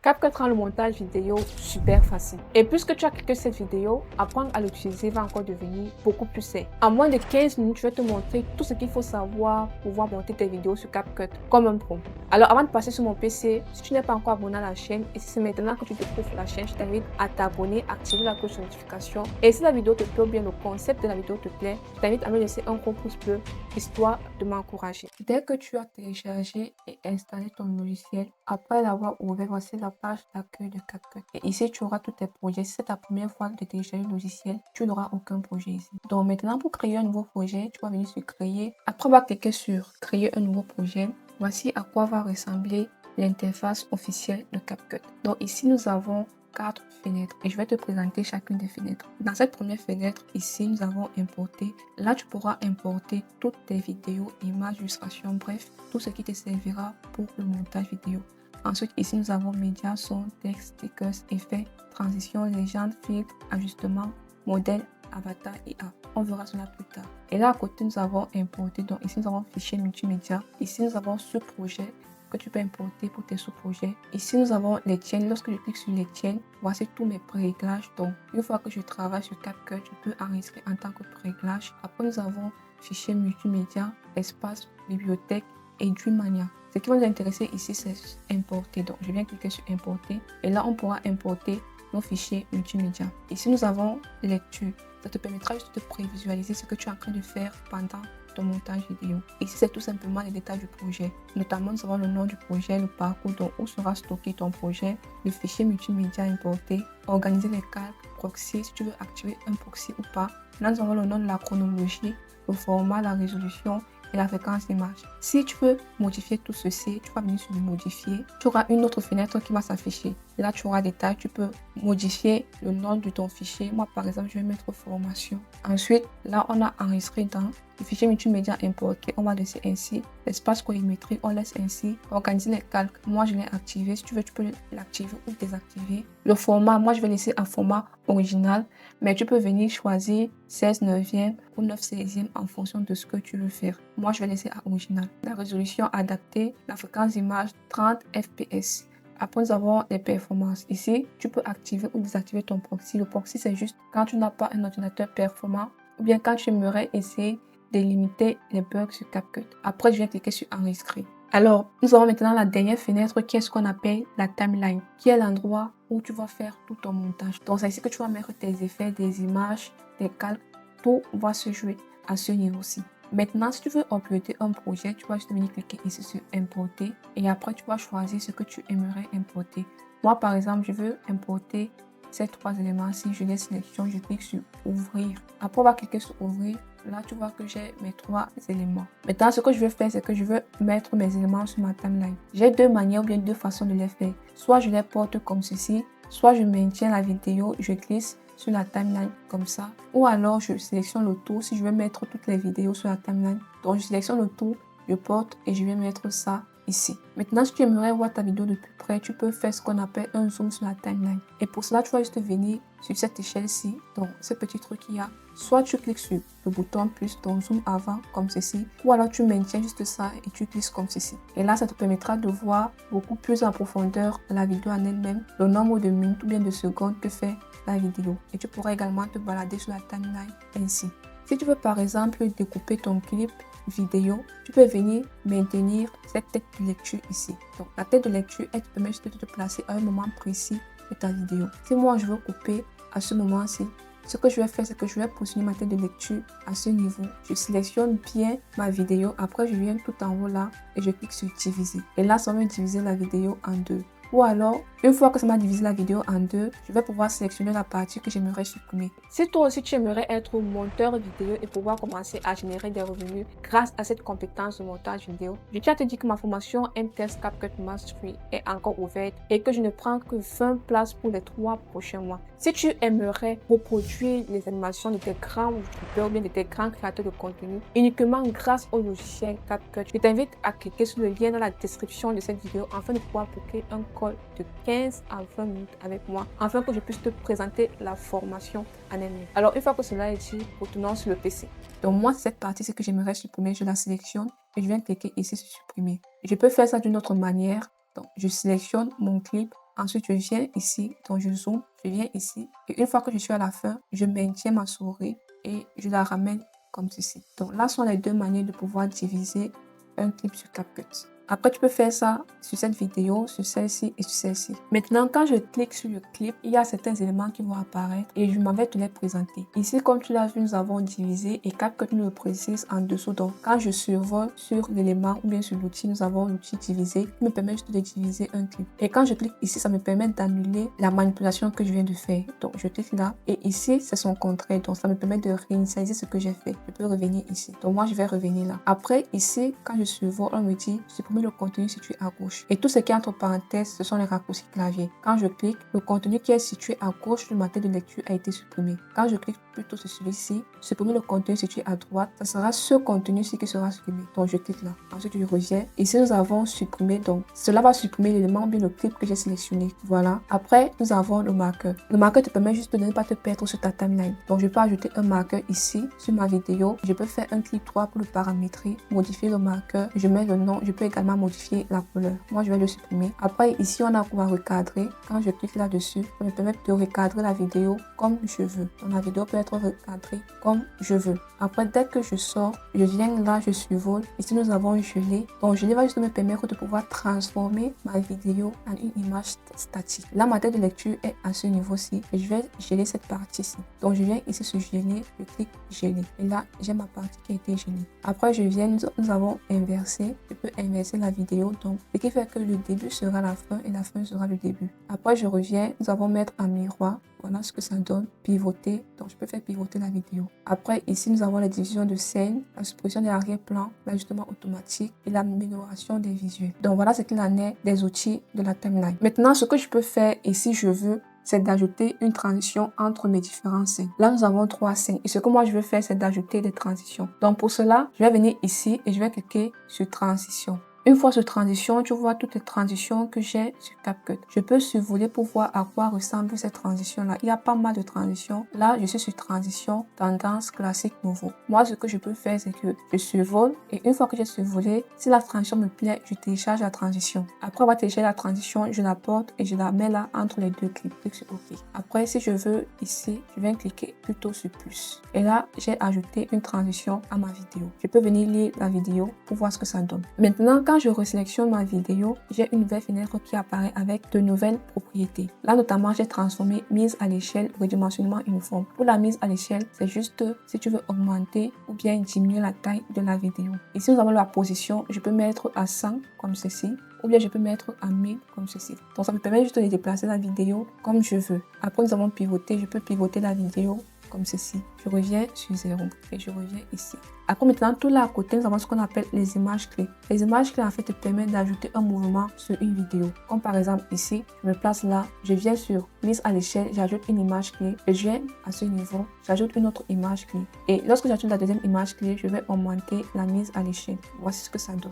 CapCut rend le montage vidéo super facile. Et puisque tu as cliqué sur cette vidéo, apprendre à l'utiliser va encore devenir beaucoup plus simple. En moins de 15 minutes, je vais te montrer tout ce qu'il faut savoir pour pouvoir monter tes vidéos sur CapCut comme un pro. Alors avant de passer sur mon PC, si tu n'es pas encore abonné à la chaîne et si c'est maintenant que tu te trouves sur la chaîne, je t'invite à t'abonner, activer la cloche de notification. Et si la vidéo te plaît ou bien le concept de la vidéo te plaît, je t'invite à me laisser un gros pouce bleu histoire de m'encourager. Dès que tu as téléchargé et installé ton logiciel, après l'avoir ouvert, voici la page d'accueil de CapCut. Et ici, tu auras tous tes projets. Si c'est ta première fois de télécharger le logiciel, tu n'auras aucun projet ici. Donc maintenant, pour créer un nouveau projet, tu vas venir sur Créer. Après avoir cliqué sur Créer un nouveau projet, voici à quoi va ressembler l'interface officielle de CapCut. Donc ici, nous avons 4 fenêtres et je vais te présenter chacune des fenêtres. Dans cette première fenêtre, ici, nous avons importé. Là, tu pourras importer toutes tes vidéos, images, illustrations, bref, tout ce qui te servira pour le montage vidéo. Ensuite, ici, nous avons médias, son, texte, stickers, effets, transition, légende, filtre, ajustement, modèle, avatar et app. On verra cela plus tard. Et là, à côté, nous avons importé. Donc ici, nous avons fichier multimédia. Ici, nous avons ce projet que tu peux importer pour tes sous-projets. Ici, nous avons les chaînes. Lorsque je clique sur les chaînes, voici tous mes pré-réglages. Donc, une fois que je travaille sur CapCut, je peux enregistrer en tant que pré-réglage. Après, nous avons fichier multimédia, espace, bibliothèque et Dreamania. Ce qui va nous intéresser ici, c'est importer. Donc, je viens cliquer sur importer. Et là, on pourra importer nos fichiers multimédia. Ici, nous avons lecture. Ça te permettra juste de prévisualiser ce que tu es en train de faire pendant ton montage vidéo. Ici, c'est tout simplement les détails du projet. Notamment, nous avons le nom du projet, le parcours, donc où sera stocké ton projet, le fichier multimédia importé, organiser les calques, proxy, si tu veux activer un proxy ou pas. Là, nous avons le nom de la chronologie, le format, la résolution et la fréquence d'image. Si tu veux modifier tout ceci, tu vas venir sur le modifier. Tu auras une autre fenêtre qui va s'afficher. Là, tu auras des tags. Tu peux modifier le nom de ton fichier. Moi, par exemple, je vais mettre formation. Ensuite, là, on a enregistré dans le fichier multimédia importé. On va laisser ainsi. L'espace colorimétrie, on laisse ainsi. Organiser les calques. Moi, je l'ai activé. Si tu veux, tu peux l'activer ou désactiver. Le format, moi, je vais laisser un format original. Mais tu peux venir choisir 16 neuvième ou 9 16e en fonction de ce que tu veux faire. Moi, je vais laisser à original. La résolution adaptée, la fréquence d'image 30 fps. Après, nous avons les performances. Ici, tu peux activer ou désactiver ton proxy. Le proxy, c'est juste quand tu n'as pas un ordinateur performant ou bien quand tu aimerais essayer de limiter les bugs sur CapCut. Après, je viens cliquer sur enregistrer. Alors, nous avons maintenant la dernière fenêtre qui est ce qu'on appelle la timeline, qui est l'endroit où tu vas faire tout ton montage. Donc, c'est ici que tu vas mettre tes effets, des images, des calques. Tout va se jouer à ce niveau-ci. Maintenant, si tu veux uploader un projet, tu vas juste venir cliquer ici sur importer et après tu vas choisir ce que tu aimerais importer. Moi, par exemple, je veux importer ces 3 éléments-ci. Je les sélectionne, je clique sur ouvrir. Après, on va cliquer sur ouvrir. Là, tu vois que j'ai mes 3 éléments. Maintenant, ce que je veux faire, c'est que je veux mettre mes éléments sur ma timeline. J'ai 2 manières ou bien 2 façons de les faire. Soit je les porte comme ceci, soit je maintiens la vidéo, je glisse sur la timeline comme ça, ou alors je sélectionne le tout si je veux mettre toutes les vidéos sur la timeline. Donc je sélectionne le tout, je porte et je vais mettre ça ici. Maintenant, si tu aimerais voir ta vidéo de plus près, tu peux faire ce qu'on appelle un zoom sur la timeline. Et pour cela, tu vas juste venir sur cette échelle-ci, donc ce petit truc qu'il y a. Soit tu cliques sur le bouton plus, ton zoom avant comme ceci, ou alors tu maintiens juste ça et tu glisses comme ceci. Et là, ça te permettra de voir beaucoup plus en profondeur la vidéo en elle-même, le nombre de minutes ou bien de secondes que fait la vidéo. Et tu pourras également te balader sur la timeline ainsi. Si tu veux par exemple découper ton clip vidéo, tu peux venir maintenir cette tête de lecture ici. Donc la tête de lecture, elle te permet juste de te placer à un moment précis de ta vidéo. Si moi je veux couper à ce moment-ci, ce que je vais faire, c'est que je vais positionner ma tête de lecture à ce niveau. Je sélectionne bien ma vidéo. Après, je viens tout en haut là et je clique sur diviser. Et là, ça va me diviser la vidéo en deux. Ou alors, une fois que ça m'a divisé la vidéo en deux, je vais pouvoir sélectionner la partie que j'aimerais supprimer. Si toi aussi tu aimerais être monteur vidéo et pouvoir commencer à générer des revenus grâce à cette compétence de montage vidéo, je tiens à te dire que ma formation MTest CapCut Mastery est encore ouverte et que je ne prends que 20 places pour les 3 prochains mois. Si tu aimerais reproduire les animations de tes grands youtubeurs ou bien de tes grands créateurs de contenu uniquement grâce au logiciel CapCut, je t'invite à cliquer sur le lien dans la description de cette vidéo afin de pouvoir booker un call de 15 à 20 minutes avec moi afin que je puisse te présenter la formation en elle-même. Alors une fois que cela est dit, retournons sur le PC. Donc moi, cette partie, c'est que j'aimerais supprimer, je la sélectionne et je viens cliquer ici sur supprimer. Je peux faire ça d'une autre manière. Donc je sélectionne mon clip. Ensuite, je viens ici, donc je zoome, je viens ici. Et une fois que je suis à la fin, je maintiens ma souris et je la ramène comme ceci. Donc là sont les deux manières de pouvoir diviser un clip sur CapCut. Après, tu peux faire ça sur cette vidéo, sur celle-ci et sur celle-ci. Maintenant, quand je clique sur le clip, il y a certains éléments qui vont apparaître et je m'en vais te les présenter. Ici, comme tu l'as vu, nous avons divisé et CapCut nous le précise en dessous. Donc, quand je survole sur l'élément ou bien sur l'outil, nous avons l'outil diviser qui me permet juste de diviser un clip. Et quand je clique ici, ça me permet d'annuler la manipulation que je viens de faire. Donc, je clique là et ici, c'est son contraire. Donc, ça me permet de réinitialiser ce que j'ai fait. Je peux revenir ici. Donc, moi, je vais revenir là. Après, ici, quand je survole, on me dit supprimer le contenu situé à gauche. Et tout ce qui est entre parenthèses, ce sont les raccourcis clavier. Quand je clique, le contenu qui est situé à gauche de ma tête de lecture a été supprimé. Quand je clique plutôt sur celui-ci, supprimer le contenu situé à droite, ça sera ce contenu-ci qui sera supprimé. Donc je clique là. Ensuite, je reviens. Ici, nous avons supprimé. Donc, cela va supprimer l'élément ou bien le clip que j'ai sélectionné. Voilà. Après, nous avons le marqueur. Le marqueur te permet juste de ne pas te perdre sur ta timeline. Donc, je peux ajouter un marqueur ici sur ma vidéo. Je peux faire un clic droit pour le paramétrer, modifier le marqueur. Je mets le nom. Je peux également modifier la couleur. Moi, je vais le supprimer. Après, ici, on a pouvoir recadrer. Quand je clique là-dessus, ça me permet de recadrer la vidéo comme je veux. Donc, la vidéo peut être recadrée comme je veux. Après, dès que je sors, je viens là, je survole. Ici, nous avons gelé. Donc, gelé va juste me permettre de pouvoir transformer ma vidéo en une image statique. Là, ma tête de lecture est à ce niveau-ci. Et je vais geler cette partie-ci. Donc, je viens ici sur geler. Je clique geler. Et là, j'ai ma partie qui a été gelée. Après, je viens, nous avons inversé. Je peux inverser la vidéo. Donc, ce qui fait que le début sera la fin et la fin sera le début. Après, je reviens. Nous allons mettre un miroir. Voilà ce que ça donne. Pivoter. Donc, je peux faire pivoter la vidéo. Après, ici, nous avons la division de scène, la suppression de l'arrière-plan, l'ajustement automatique et l'amélioration des visuels. Donc, voilà ce qu'il en est des outils de la timeline. Maintenant, ce que je peux faire, et si je veux, c'est d'ajouter une transition entre mes différentes scènes. Là, nous avons 3 scènes. Et ce que moi, je veux faire, c'est d'ajouter des transitions. Donc, pour cela, je vais venir ici et je vais cliquer sur transition. Une fois sur transition, tu vois toutes les transitions que j'ai sur CapCut. Je peux survoler pour voir à quoi ressemble cette transition-là. Il y a pas mal de transitions. Là, je suis sur transition, tendance, classique, nouveau. Moi, ce que je peux faire, c'est que je survole. Et une fois que j'ai survolé, si la transition me plaît, je télécharge la transition. Après avoir téléchargé la transition, je la porte et je la mets là entre les deux clips. Clique sur OK. Après, si je veux, ici, je viens cliquer plutôt sur plus. Et là, j'ai ajouté une transition à ma vidéo. Je peux venir lire la vidéo pour voir ce que ça donne. Maintenant, quand je resélectionne ma vidéo, j'ai une nouvelle fenêtre qui apparaît avec de nouvelles propriétés. Là, notamment, j'ai transformé mise à l'échelle, redimensionnement uniforme. Pour la mise à l'échelle, c'est juste si tu veux augmenter ou bien diminuer la taille de la vidéo. Ici, nous avons la position. Je peux mettre à 100 comme ceci. Ou bien je peux mettre à 1000 comme ceci. Donc, ça me permet juste de déplacer la vidéo comme je veux. Après, nous avons pivoté. Je peux pivoter la vidéo comme ceci. Je reviens sur 0 et je reviens ici. Après, maintenant, tout là à côté, nous avons ce qu'on appelle les images clés. Les images clés, en fait, te permettent d'ajouter un mouvement sur une vidéo. Comme par exemple ici, je me place là, je viens sur mise à l'échelle, j'ajoute une image clé, je viens à ce niveau, j'ajoute une autre image clé. Et lorsque j'ajoute la deuxième image clé, je vais augmenter la mise à l'échelle. Voici ce que ça donne.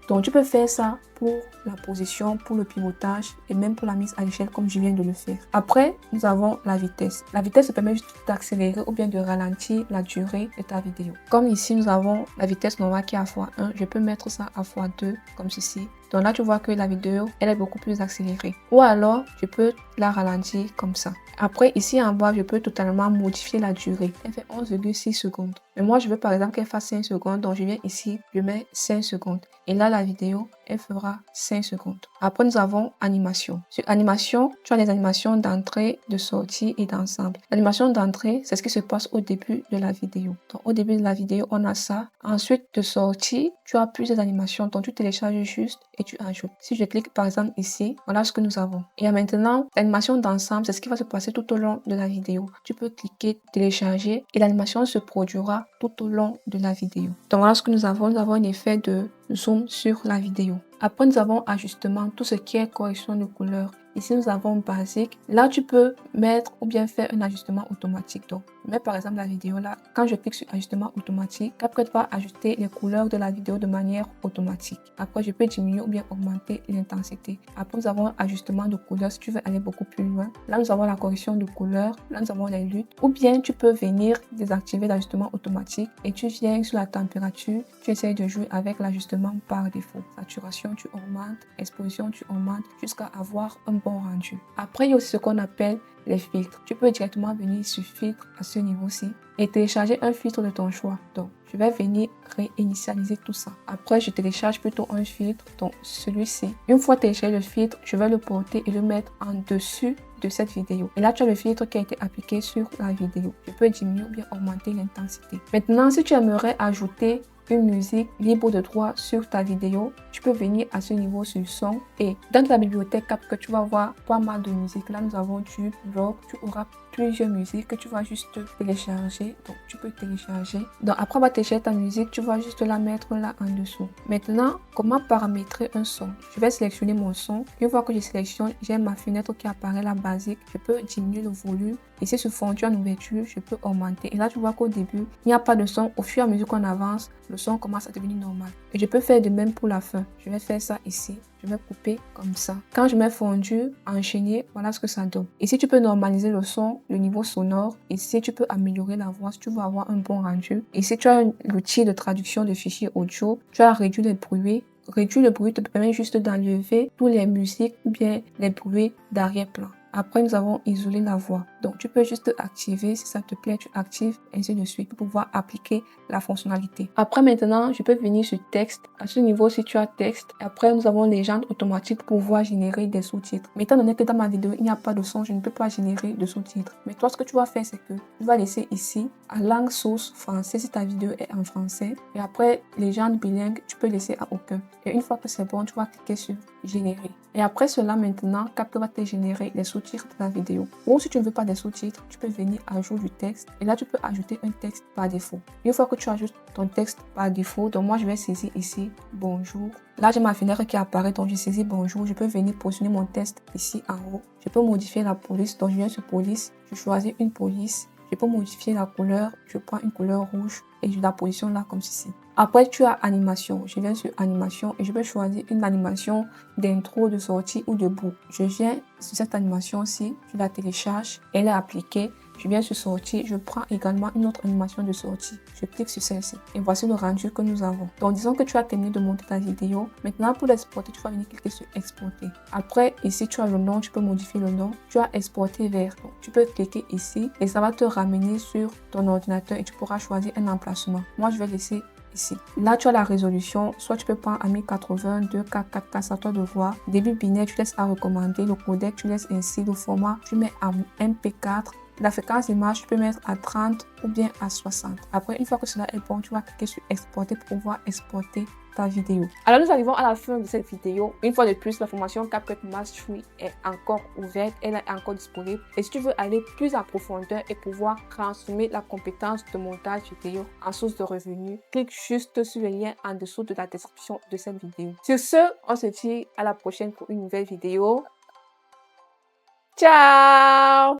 Donc, tu peux faire ça pour la position, pour le pivotage et même pour la mise à l'échelle comme je viens de le faire. Après, nous avons la vitesse. La vitesse te permet juste d'accélérer ou bien de ralentir la durée de ta vidéo. Comme ici, nous avons la vitesse normale qui est à x1. Je peux mettre ça à x2 comme ceci. Donc là, tu vois que la vidéo, elle est beaucoup plus accélérée. Ou alors, je peux la ralentir comme ça. Après, ici en bas, je peux totalement modifier la durée. Elle fait 11,6 secondes. Mais moi, je veux par exemple qu'elle fasse 5 secondes. Donc, je viens ici, je mets 5 secondes. Et là, la vidéo, elle fera 5 secondes. Après, nous avons animation. Sur animation, tu as les animations d'entrée, de sortie et d'ensemble. L'animation d'entrée, c'est ce qui se passe au début de la vidéo. Donc, au début de la vidéo, on a ça. Ensuite, de sortie, tu as plusieurs animations. Donc, tu télécharges juste et tu ajoutes. Si je clique par exemple ici, voilà ce que nous avons. Et maintenant, l'animation d'ensemble, c'est ce qui va se passer tout au long de la vidéo. Tu peux cliquer, télécharger et l'animation se produira tout au long de la vidéo. Donc, voilà ce que nous avons. Nous avons un effet de zoom sur la vidéo. Après, nous avons ajustement, tout ce qui est correction de couleur. Ici, nous avons basique. Là, tu peux mettre ou bien faire un ajustement automatique. Donc, mais par exemple, la vidéo là, quand je clique sur ajustement automatique, CapCut va ajuster les couleurs de la vidéo de manière automatique. Après, je peux diminuer ou bien augmenter l'intensité. Après, nous avons ajustement de couleur si tu veux aller beaucoup plus loin. Là, nous avons la correction de couleur. Là, nous avons les luttes. Ou bien, tu peux venir désactiver l'ajustement automatique et tu viens sur la température. Tu essayes de jouer avec l'ajustement par défaut. Saturation, exposition, tu augmentes jusqu'à avoir un bon rendu. Après, il y a aussi ce qu'on appelle les filtres. Tu peux directement venir sur filtre à ce niveau-ci et télécharger un filtre de ton choix. Donc, je vais venir réinitialiser tout ça. Après, je télécharge plutôt un filtre, donc celui-ci. Une fois téléchargé le filtre, je vais le porter et le mettre en dessus de cette vidéo. Et là, tu as le filtre qui a été appliqué sur la vidéo. Je peux diminuer ou bien augmenter l'intensité. Maintenant, si tu aimerais ajouter une musique libre de droit sur ta vidéo, tu peux venir à ce niveau sur son et dans ta bibliothèque que tu vas voir pas mal de musiques. Là, nous avons du rock, tu auras plusieurs musiques que tu vas juste télécharger. Donc, tu peux télécharger. Donc, après avoir téléchargé ta musique, tu vas juste la mettre là en dessous. Maintenant, comment paramétrer un son? Je vais sélectionner mon son. Une fois que je sélectionne, j'ai ma fenêtre qui apparaît là basique. Je peux diminuer le volume. Ici, sur fondu en ouverture, je peux augmenter. Et là, tu vois qu'au début, il n'y a pas de son. Au fur et à mesure qu'on avance, le son commence à devenir normal. Et je peux faire de même pour la fin. Je vais faire ça ici. Je vais couper comme ça. Quand je mets fondu, enchaîné, voilà ce que ça donne. Ici, tu peux normaliser le son, le niveau sonore. Ici, tu peux améliorer la voix si tu veux avoir un bon rendu. Ici, tu as l'outil de traduction de fichiers audio. Tu as réduit les bruits. Réduire le bruit te permet juste d'enlever tous les musiques ou bien les bruits d'arrière-plan. Après, nous avons isolé la voix. Donc, tu peux juste activer. Si ça te plaît, tu actives, ainsi de suite, pour pouvoir appliquer la fonctionnalité. Après, maintenant, je peux venir sur texte. À ce niveau, si tu as texte, après, nous avons légende automatique pour pouvoir générer des sous-titres. Mais étant donné que dans ma vidéo, il n'y a pas de son, je ne peux pas générer de sous-titres. Mais toi, ce que tu vas faire, c'est que tu vas laisser ici, à langue source français, si ta vidéo est en français. Et après, légende bilingue, tu peux laisser à aucun. Et une fois que c'est bon, tu vas cliquer sur générer. Et après cela, maintenant, CapCut va te générer les sous-titres de ta vidéo. Ou si tu ne veux pas des sous-titres, tu peux venir ajouter du texte. Et là, tu peux ajouter un texte par défaut. Une fois que tu ajoutes ton texte par défaut, donc moi, je vais saisir ici « Bonjour ». Là, j'ai ma fenêtre qui apparaît, donc je saisis « Bonjour ». Je peux venir positionner mon texte ici en haut. Je peux modifier la police, donc je viens sur police. Je choisis une police. Je peux modifier la couleur. Je prends une couleur rouge et je la positionne là comme ceci. Après, tu as animation. Je viens sur animation et je peux choisir une animation d'intro, de sortie ou de bout. Je viens sur cette animation-ci, je la télécharge, elle est appliquée. Je viens sur sortie, je prends également une autre animation de sortie. Je clique sur celle-ci. Et voici le rendu que nous avons. Donc, disons que tu as terminé de monter ta vidéo. Maintenant, pour l'exporter, tu vas venir cliquer sur exporter. Après, ici, tu as le nom, tu peux modifier le nom. Tu as exporté vers. Donc, tu peux cliquer ici et ça va te ramener sur ton ordinateur et tu pourras choisir un emplacement. Moi, je vais laisser ici. Là, tu as la résolution. Soit tu peux prendre à 1080, 2K, 4K, c'est à toi de voir. Début binaire, tu laisses à recommander. Le codec, tu laisses ainsi. Le format, tu mets en MP4. La fréquence image, tu peux mettre à 30 ou bien à 60. Après, une fois que cela est bon, tu vas cliquer sur exporter pour pouvoir exporter ta vidéo. Alors, nous arrivons à la fin de cette vidéo. Une fois de plus, la formation CapCut Mastery est encore ouverte. Elle est encore disponible. Et si tu veux aller plus en profondeur et pouvoir transformer la compétence de montage vidéo en source de revenus, clique juste sur le lien en dessous de la description de cette vidéo. Sur ce, on se dit à la prochaine pour une nouvelle vidéo. Ciao!